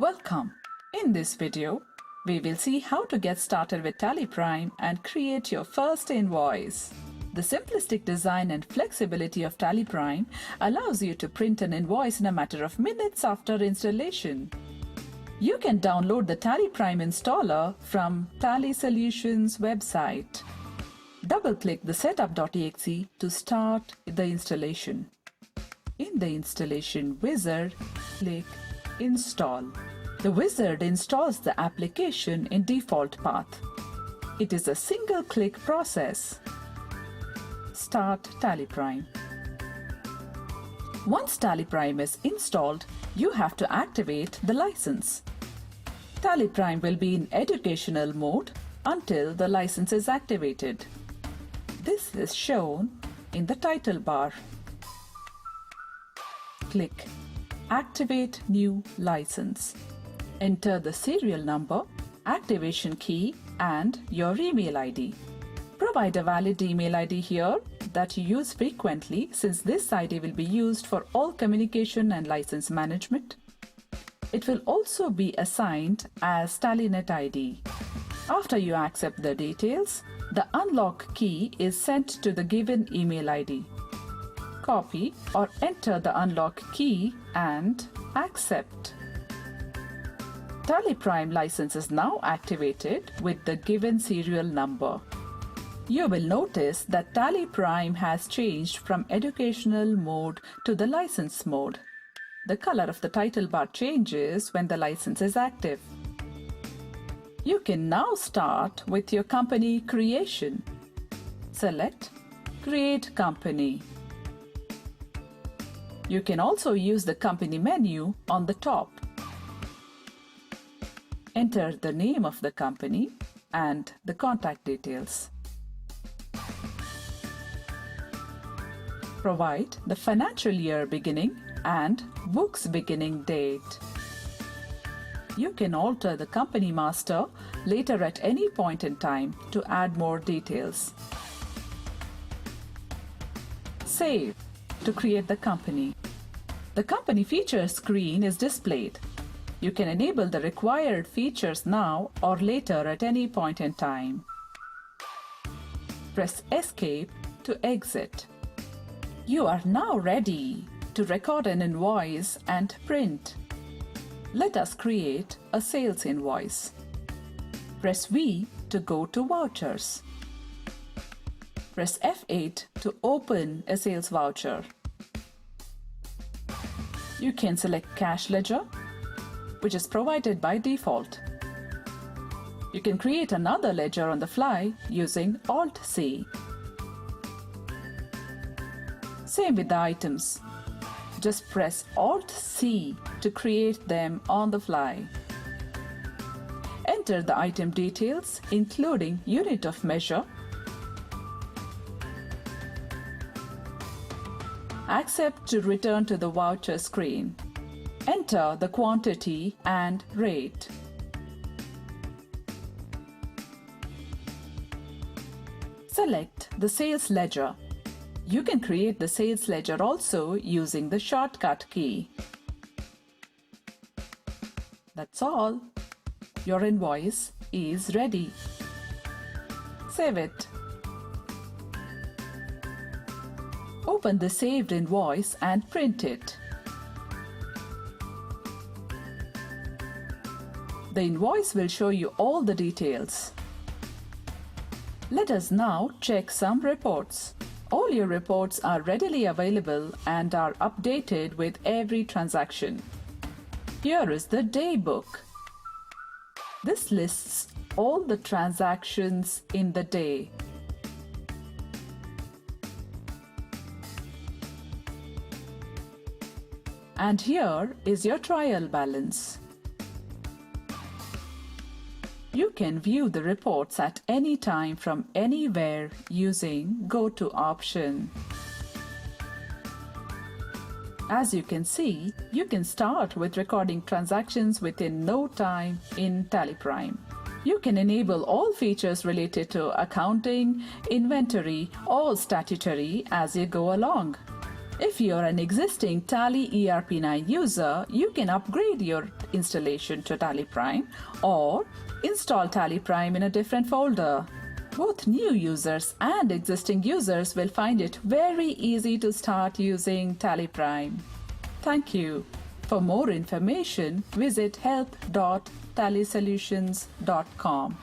Welcome! In this video, we will see how to get started with TallyPrime and create your first invoice. The simplistic design and flexibility of TallyPrime allows you to print an invoice in a matter of minutes after installation. You can download the TallyPrime installer from Tally Solutions website. Double-click the setup.exe to start the installation. In the installation wizard, click Install. The wizard installs the application in default path. It is a single-click process. Start TallyPrime. Once TallyPrime is installed, you have to activate the license. TallyPrime will be in educational mode until the license is activated. This is shown in the title bar. Click Activate New License. Enter the serial number, activation key and your email ID. Provide a valid email ID here that you use frequently, since this ID will be used for all communication and license management. It will also be assigned as TallyNet ID. After you accept the details, the unlock key is sent to the given email ID. Copy or enter the unlock key and accept. TallyPrime license is now activated with the given serial number. You will notice that TallyPrime has changed from educational mode to the license mode. The color of the title bar changes when the license is active. You can now start with your company creation. Select Create Company. You can also use the company menu on the top. Enter the name of the company and the contact details. Provide the financial year beginning and books beginning date. You can alter the company master later at any point in time to add more details. Save to create the company. The company features screen is displayed. You can enable the required features now or later at any point in time. Press Escape to exit. You are now ready to record an invoice and print. Let us create a sales invoice. Press V to go to vouchers. Press F8 to open a sales voucher. You can select Cash Ledger, which is provided by default. You can create another ledger on the fly using Alt-C. Same with the items. Just press Alt-C to create them on the fly. Enter the item details, including unit of measure. Accept to return to the voucher screen. Enter the quantity and rate. Select the sales ledger. You can create the sales ledger also using the shortcut key. That's all. Your invoice is ready. Save it. Open the saved invoice and print it. The invoice will show you all the details. Let us now check some reports. All your reports are readily available and are updated with every transaction. Here is the day book. This lists all the transactions in the day. And here is your trial balance. You can view the reports at any time from anywhere using Go To option. As you can see, you can start with recording transactions within no time in TallyPrime. You can enable all features related to accounting, inventory, or statutory as you go along. If you're an existing Tally ERP9 user, you can upgrade your installation to TallyPrime or install TallyPrime in a different folder. Both new users and existing users will find it very easy to start using TallyPrime. Thank you. For more information, visit help.tallysolutions.com.